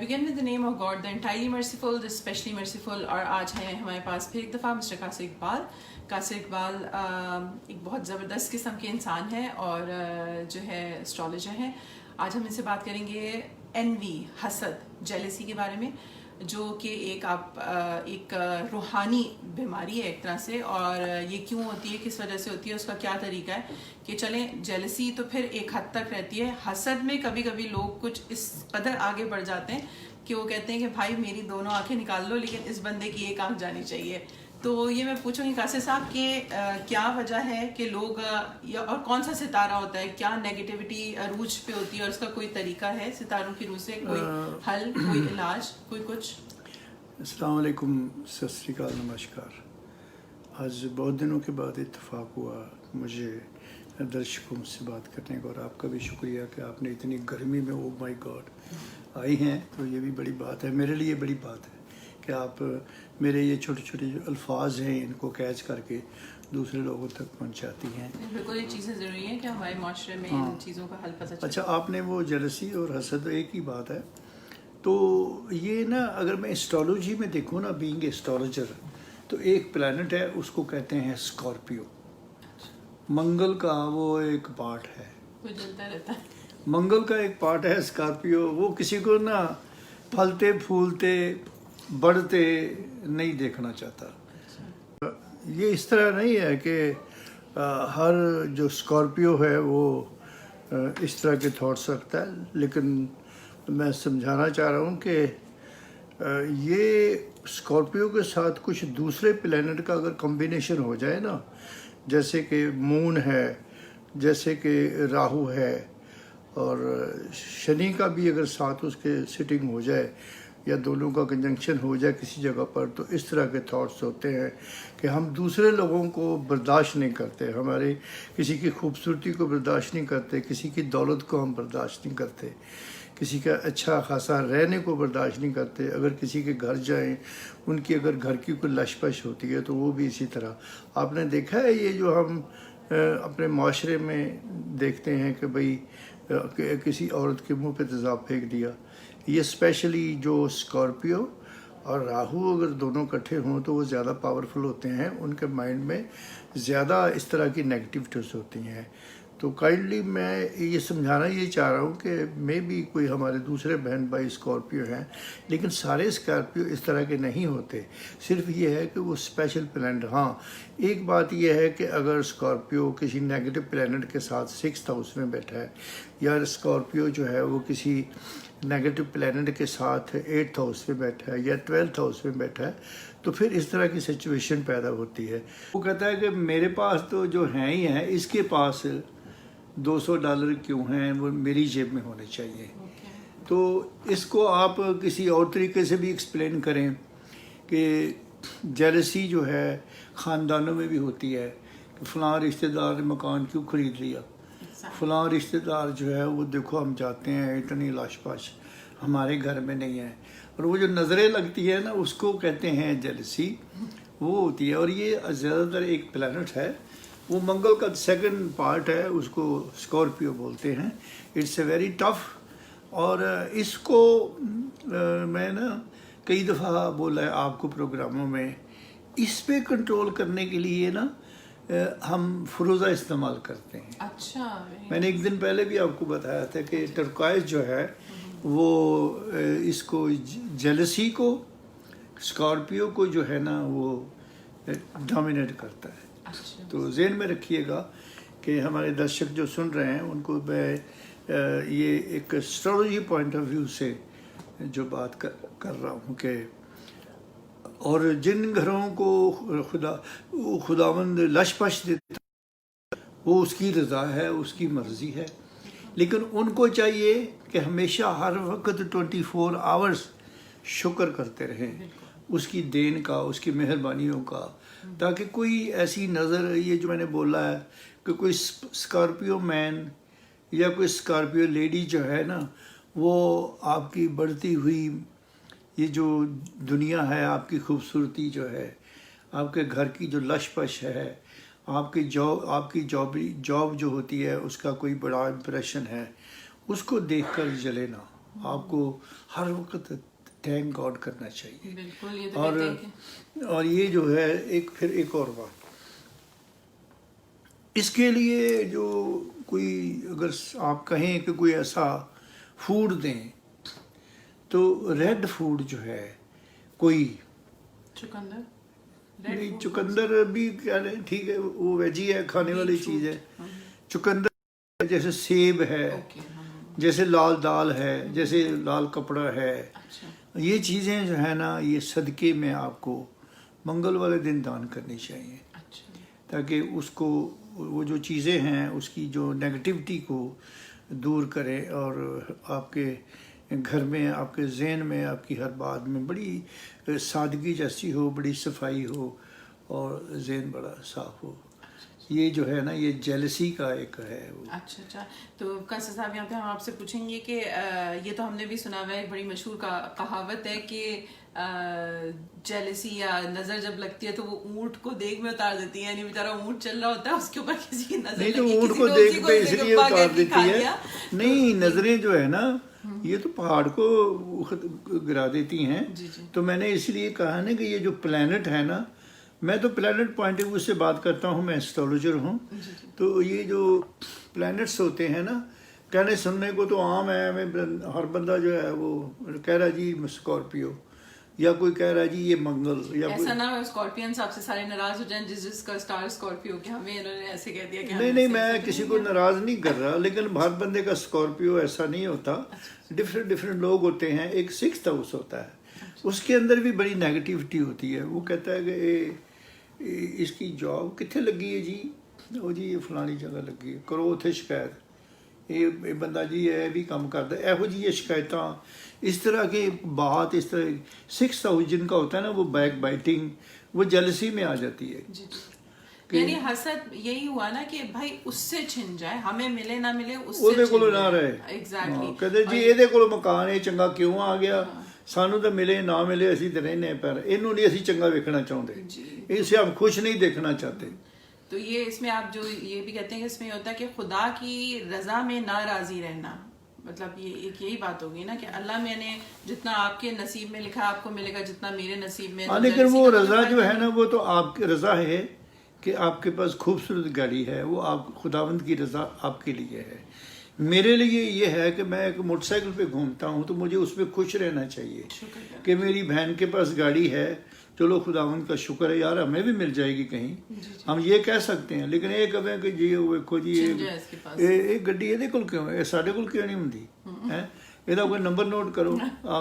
begin with the name of God, the entirely merciful, the specially merciful. اور آج ہیں ہمارے پاس پھر ایک دفعہ مسٹر قاصر اقبال. قاصر اقبال ایک بہت زبردست قسم کے انسان ہیں اور جو ہے اسٹرالوجر ہیں. آج ہم ان سے بات کریں گے envy, حسد, جیلسی کے بارے میں, جو کہ ایک روحانی بیماری ہے ایک طرح سے. اور یہ کیوں ہوتی ہے, کس وجہ سے ہوتی ہے, اس کا کیا طریقہ ہے کہ چلیں جیلسی تو پھر ایک حد تک رہتی ہے. حسد میں کبھی کبھی لوگ کچھ اس قدر آگے بڑھ جاتے ہیں کہ وہ کہتے ہیں کہ بھائی میری دونوں آنکھیں نکال لو لیکن اس بندے کی ایک آنکھ جانی چاہیے. تو یہ میں پوچھوں گی قاصر صاحب کہ کیا وجہ ہے کہ لوگ اور کون سا ستارہ ہوتا ہے, کیا نیگیٹیوٹی عروج پہ ہوتی ہے اور اس کا کوئی طریقہ ہے ستاروں کی روح سے, کوئی حل, کوئی علاج, کوئی کچھ؟ السلام علیکم, ست سری اکال, نمسکار. آج بہت دنوں کے بعد اتفاق ہوا مجھے درشکوں سے بات کرنے کا, اور آپ کا بھی شکریہ کہ آپ نے اتنی گرمی میں او مائی گاڈ آئی ہیں. تو یہ بھی بڑی بات ہے, میرے لیے بڑی بات ہے کہ آپ میرے یہ چھوٹے چھوٹے جو الفاظ ہیں ان کو کیچ کر کے دوسرے لوگوں تک پہنچاتی ہیں. بالکل یہ چیزیں ضروری ہیں کہ ہمارے معاشرے میں ان چیزوں کا حل پتہ چلے. اچھا, آپ نے وہ جیلسی اور حسد ایک ہی بات ہے. تو یہ نا اگر میں اسٹرالوجی میں دیکھوں نا, بینگ اے اسٹرالوجر, تو ایک پلانٹ ہے اس کو کہتے ہیں اسکارپیو. منگل کا وہ ایک پارٹ ہے, وہ جلتا رہتا ہے. منگل کا ایک پارٹ ہے اسکارپیو. وہ کسی کو نا پھلتے پھولتے بڑھتے نہیں دیکھنا چاہتا. یہ اس طرح نہیں ہے کہ ہر جو اسکارپیو ہے وہ اس طرح کے تھاٹس رکھتا ہے, لیکن میں سمجھانا چاہ رہا ہوں کہ یہ اسکارپیو کے ساتھ کچھ دوسرے پلینٹ کا اگر کمبینیشن ہو جائے نا, جیسے کہ مون ہے, جیسے کہ راہو ہے, اور شنی کا بھی اگر ساتھ اس کے سٹنگ ہو جائے یا دونوں کا کنجنکشن ہو جائے کسی جگہ پر, تو اس طرح کے تھاٹس ہوتے ہیں کہ ہم دوسرے لوگوں کو برداشت نہیں کرتے, ہمارے کسی کی خوبصورتی کو برداشت نہیں کرتے, کسی کی دولت کو ہم برداشت نہیں کرتے, کسی کا اچھا خاصا رہنے کو برداشت نہیں کرتے. اگر کسی کے گھر جائیں, ان کی اگر گھر کی کوئی لش پش ہوتی ہے تو وہ بھی اسی طرح. آپ نے دیکھا ہے یہ جو ہم اپنے معاشرے میں دیکھتے ہیں کہ بھئی کسی عورت کے منہ پہ تیزاب پھینک دیا, یہ اسپیشلی جو اسکارپیو اور راہو اگر دونوں اکٹھے ہوں تو وہ زیادہ پاورفل ہوتے ہیں, ان کے مائنڈ میں زیادہ اس طرح کی نیگیٹیوٹیز ہوتی ہیں. تو کائنڈلی میں یہ سمجھانا یہ چاہ رہا ہوں کہ میں بھی کوئی ہمارے دوسرے بہن بھائی اسکارپیو ہیں, لیکن سارے اسکارپیو اس طرح کے نہیں ہوتے. صرف یہ ہے کہ وہ اسپیشل پلانٹ. ہاں, ایک بات یہ ہے کہ اگر اسکارپیو کسی نیگیٹو پلانٹ کے ساتھ 6th ہاؤس میں بیٹھا ہے, یا اسکارپیو جو ہے وہ کسی نیگیٹو پلانٹ کے ساتھ 8th ہاؤس میں بیٹھا ہے یا 12th ہاؤس میں بیٹھا ہے, تو پھر اس طرح کی سچویشن پیدا ہوتی ہے. وہ کہتا ہے کہ میرے پاس تو جو ہیں ہی ہیں, اس کے پاس $200 کیوں ہیں, وہ میری جیب میں ہونے چاہیے. تو اس کو آپ کسی اور طریقے سے بھی ایکسپلین کریں کہ جیلسی جو ہے خاندانوں میں بھی ہوتی ہے, کہ فلاں رشتہ دار نے مکان کیوں خرید لیا, فلاں رشتہ دار جو ہے وہ دیکھو ہم جاتے ہیں اتنی لاش پاش, ہمارے گھر میں نہیں ہے. اور وہ جو نظریں لگتی ہے نا اس کو کہتے ہیں جیلسی, وہ ہوتی ہے. اور یہ زیادہ تر ایک پلانٹ ہے, وہ منگل کا سیکنڈ پارٹ ہے, اس کو اسکارپیو بولتے ہیں. It's a very tough. اور اس کو میں نا کئی دفعہ بولا ہے آپ کو پروگراموں میں, اس پہ کنٹرول کرنے کے لیے نا ہم فروزہ استعمال کرتے ہیں. اچھا, میں نے ایک دن پہلے بھی آپ کو بتایا تھا کہ ٹرکوائز جو ہے وہ اس کو جیلسی کو, اسکارپیو کو جو ہے نا وہ ڈومینیٹ کرتا ہے. تو ذہن میں رکھیے گا کہ ہمارے درشک جو سن رہے ہیں ان کو میں یہ ایک اسٹرالوجی پوائنٹ آف ویو سے جو بات کر رہا ہوں کہ, اور جن گھروں کو خداوند لش پش دیتا وہ اس کی رضا ہے, اس کی مرضی ہے, لیکن ان کو چاہیے کہ ہمیشہ ہر وقت 24 آورس شکر کرتے رہیں اس کی دین کا, اس کی مہربانیوں کا, تاکہ کوئی ایسی نظر, یہ جو میں نے بولا ہے کہ کوئی اسکارپیو مین یا کوئی اسکارپیو لیڈی جو ہے نا, وہ آپ کی بڑھتی ہوئی یہ جو دنیا ہے, آپ کی خوبصورتی جو ہے, آپ کے گھر کی جو لش پش ہے, آپ کی جاب جو ہوتی ہے اس کا کوئی بڑا امپریشن ہے, اس کو دیکھ کر جلے نا. آپ کو ہر وقت تھینک گاڈ کرنا چاہیے. بالکل یہ تو کہتے ہیں کہ اور یہ جو ہے پھر ایک اور بات، اس کے لیے جو کوئی اگر آپ کہیں کہ کوئی ایسا فوڈ دیں تو ریڈ فوڈ جو ہے کوئی چکندر نہیں، چکندر بھی کیا لیں، ٹھیک ہے وہ ویجی ہے، کھانے والی چیز ہے. چکندر جیسے سیب ہے، جیسے لال دال ہے، جیسے لال کپڑا ہے، یہ چیزیں جو ہے نا یہ صدقے میں آپ کو منگل والے دن دان کرنی چاہیے، تاکہ اس کو وہ جو چیزیں ہیں اس کی جو نیگیٹیوٹی کو دور کرے اور آپ کے گھر میں، آپ کے ذہن میں، آپ کی ہر بات میں بڑی سادگی جیسی ہو، بڑی صفائی ہو اور ذہن بڑا صاف ہو. یہ جو ہے نا یہ جیلسی کا ایک ہے وہ. اچھا تو قاصد صاحب یہاں پہ ہم آپ سے پوچھیں گے کہ یہ تو ہم نے بھی سنا ہوا ہے، بڑی مشہور کہاوت ہے کہ جیلسی یا نظر جب لگتی ہے تو وہ اونٹ کو دیگ میں اتار دیتی ہے، یعنی بیچارہ اونٹ چل رہا ہوتا ہے اس کے اوپر کسی کی نظر نہیں تو اونٹ کو دیگ پہ اس لیے اتار دیتی ہے، نہیں نظریں جو ہے نا یہ تو پہاڑ کو گرا دیتی ہیں. تو میں نے اس لیے کہا نا کہ یہ جو پلانٹ ہے نا، میں تو پلانٹ پوائنٹ آف ویو سے بات کرتا ہوں، میں ایسٹرولوجر ہوں. تو یہ جو پلانٹس ہوتے ہیں نا، کہنے سننے کو تو عام ہے، ہر بندہ جو ہے وہ کہہ رہا جی اسکارپیو، یا کوئی کہہ رہا جی یہ منگل، یا ایسا نہ ہو اسکارپینس آپ سے سارے ناراض ہو جائیں جس کا اسٹار اسکارپیو کہ ہمیں انہوں نے ایسے کہہ دیا کہ نہیں میں کسی کو ناراض نہیں کر رہا، لیکن ہر بندے کا اسکارپیو ایسا نہیں ہوتا. ڈفرینٹ لوگ ہوتے ہیں. ایک 6th ہاؤس ہوتا ہے، اس کے اندر بھی بڑی نیگیٹیوٹی ہوتی ہے. وہ کہتا ہے کہ اس کی جاب کتنے لگی ہے جی، وہ جی یہ فلانی جگہ لگی ہے، کرو اتنے شکایت، یہ بندہ جی یہ بھی کام کرتا ہے، ایہو جی یہ شکایتاں، اس طرح کی بات، اس طرح 6th ہاؤس جن کا ہوتا ہے نا وہ بیک بائٹنگ، وہ جیلسی میں آ جاتی ہے. یعنی حسد یہی ہوا نا کہ بھائی اس سے چھن جائے، ہمیں ملے نہ ملے اس سے ਉਹਦੇ ਕੋਲ ਨਾ ਰਹੇ. ایگزیکٹلی ਕਹਿੰਦੇ ਜੀ ਇਹਦੇ ਕੋਲ ਮਕਾਨ ਹੈ ਚੰਗਾ ਕਿਉਂ ਆ ਗਿਆ, ਸਾਨੂੰ ਤਾਂ ਮਿਲੇ ਨਾ ਮਿਲੇ ਅਸੀਂ ਤਾਂ ਰਹਿੰਦੇ ਪਰ ਇਹਨੂੰ ਨਹੀਂ ਅਸੀਂ ਚੰਗਾ ਵੇਖਣਾ ਚਾਹੁੰਦੇ، اسے ہم خوش نہیں دیکھنا چاہتے. تو یہ اس میں آپ جو یہ بھی کہتے ہیں کہ اس میں ہوتا ہے کہ خدا کی رضا میں ناراضی رہنا، مطلب یہ ایک یہی بات ہوگی نا کہ اللہ میں نے جتنا آپ کے نصیب میں لکھا آپ کو ملے گا، جتنا میرے نصیب میں. لیکن وہ رضا جو ہے نا وہ تو آپ کی رضا ہے کہ آپ کے پاس خوبصورت گاڑی ہے، وہ آپ خداوند کی رضا آپ کے لیے ہے. میرے لیے یہ ہے کہ میں ایک موٹر سائیکل پہ گھومتا ہوں تو مجھے اس پہ خوش رہنا چاہیے کہ میری بہن کے پاس گاڑی ہے، چلو خداوند کا شکر ہے یار ہمیں بھی مل جائے گی کہیں، ہم یہ کہہ سکتے ہیں. لیکن یہ کہیں کہ جی ویکھو جی یہ گڈی یہ کول کیوں ہے، ساڈے کول کیوں نہیں ہوندی ہے، یہ کوئی نمبر نوٹ کرو،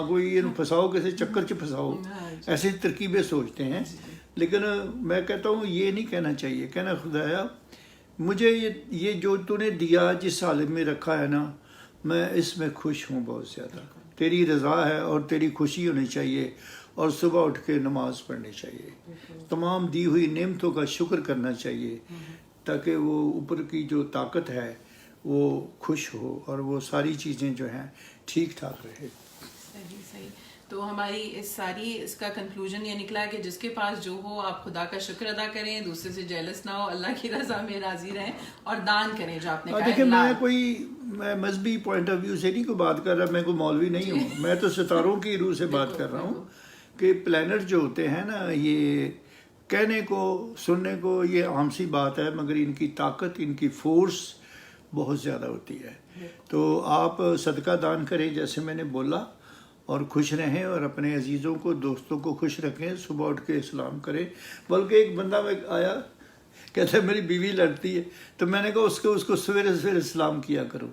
کوئی یہ پھنساؤ کسی چکر چ پھنساؤ، ایسی ترکیبیں سوچتے ہیں. لیکن میں کہتا ہوں یہ نہیں کہنا چاہیے، کہنا خدایا مجھے یہ جو تو نے دیا جس حالت میں رکھا ہے نا، میں اس میں خوش ہوں بہت زیادہ، تیری رضا ہے اور تیری خوشی ہونی چاہیے، اور صبح اٹھ کے نماز پڑھنی چاہیے، تمام دی ہوئی نعمتوں کا شکر کرنا چاہیے، تاکہ وہ اوپر کی جو طاقت ہے وہ خوش ہو اور وہ ساری چیزیں جو ہیں ٹھیک ٹھاک رہے. صحیح. تو ہماری اس کا کنکلوژن یہ نکلا کہ جس کے پاس جو ہو آپ خدا کا شکر ادا کریں، دوسرے سے جیلس نہ ہو، اللہ کی رضا میں راضی رہیں اور دان کریں جو آپ نے کہا. دیکھیں میں مذہبی پوائنٹ آف ویو سے نہیں کوئی بات کر رہا، میں کوئی مولوی نہیں ہوں، میں تو ستاروں کی روح سے بات کر رہا ہوں کہ پلانٹ جو ہوتے ہیں نا یہ کہنے کو سننے کو یہ عام سی بات ہے، مگر ان کی طاقت، ان کی فورس بہت زیادہ ہوتی ہے. تو آپ صدقہ دان کریں جیسے میں نے بولا، اور خوش رہیں اور اپنے عزیزوں کو، دوستوں کو خوش رکھیں، صبح اٹھ کے اسلام کریں. بلکہ ایک بندہ میں آیا کہتا ہے میری بیوی لڑتی ہے، تو میں نے کہا اس کو سویرے اسلام کیا کرو.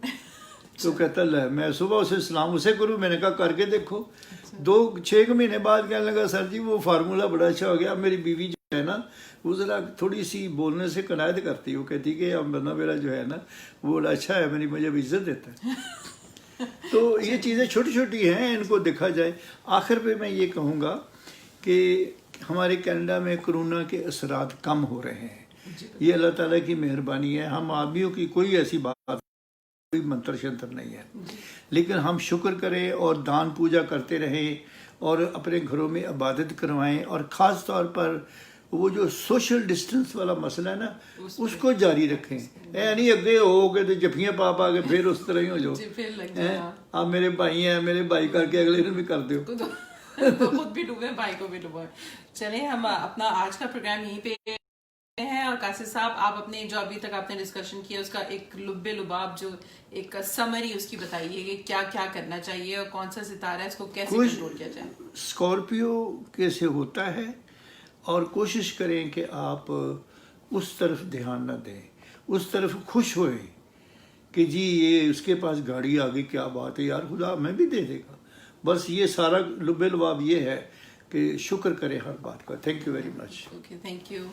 تو کہتا ہے میں صبح اسے اسلام اسے کروں، میں نے کہا کر کے دیکھو. 6 مہینے بعد کہنے لگا سر جی وہ فارمولہ بڑا اچھا ہو گیا، میری بیوی جو ہے نا وہ ذرا تھوڑی سی بولنے سے کنایت کرتی، وہ کہتی کہ اب بندہ میرا جو ہے نا وہ بڑا اچھا ہے، مجھے عزت دیتا ہے. تو یہ چیزیں چھوٹی چھوٹی ہیں، ان کو دیکھا جائے. آخر پہ میں یہ کہوں گا کہ ہمارے کینیڈا میں کرونا کے اثرات کم ہو رہے ہیں، یہ اللہ تعالیٰ کی مہربانی ہے. ہم آدمیوں کی کوئی ایسی بات، کوئی منتر شنتر نہیں ہے، لیکن ہم شکر کریں اور دان پوجا کرتے رہیں اور اپنے گھروں میں عبادت کروائیں. اور خاص طور پر وہ جو سوشل ڈسٹینس والا مسئلہ ہے نا اس کو جاری رکھیں. اے نہیں اگے ہو کے تو جفیاں پا کے پھر اس طرح ہی ہو جاؤ. آپ میرے بھائی ہیں, میرے بھائی کر کے اگلے دن بھی کر دیو, خود بھی ڈوبے بھائی کو بھی ڈوبے. چلیں ہم اپنا آج کا پروگرام یہیں پہ ہیں. اور قاصد صاحب آپ اپنے جو ابھی تک آپ نے ڈسکشن کیا اس کا ایک لب لباب جو ایک سمری اس کی بتائیے کہ کیا کیا کرنا چاہیے اور کون سا ستارہ ہے اس کو کیسے کنٹرول کیا جائے. اسکارپیو کیسے ہوتا ہے, اور کوشش کریں کہ آپ اس طرف دھیان نہ دیں, اس طرف خوش ہوئیں کہ جی یہ اس کے پاس گاڑی آ گئی, کیا بات ہے یار, خدا ہمیں بھی دے دے گا. بس یہ سارا لب لباب یہ ہے کہ شکر کریں ہر بات کا. Thank you very much. Okay, thank you.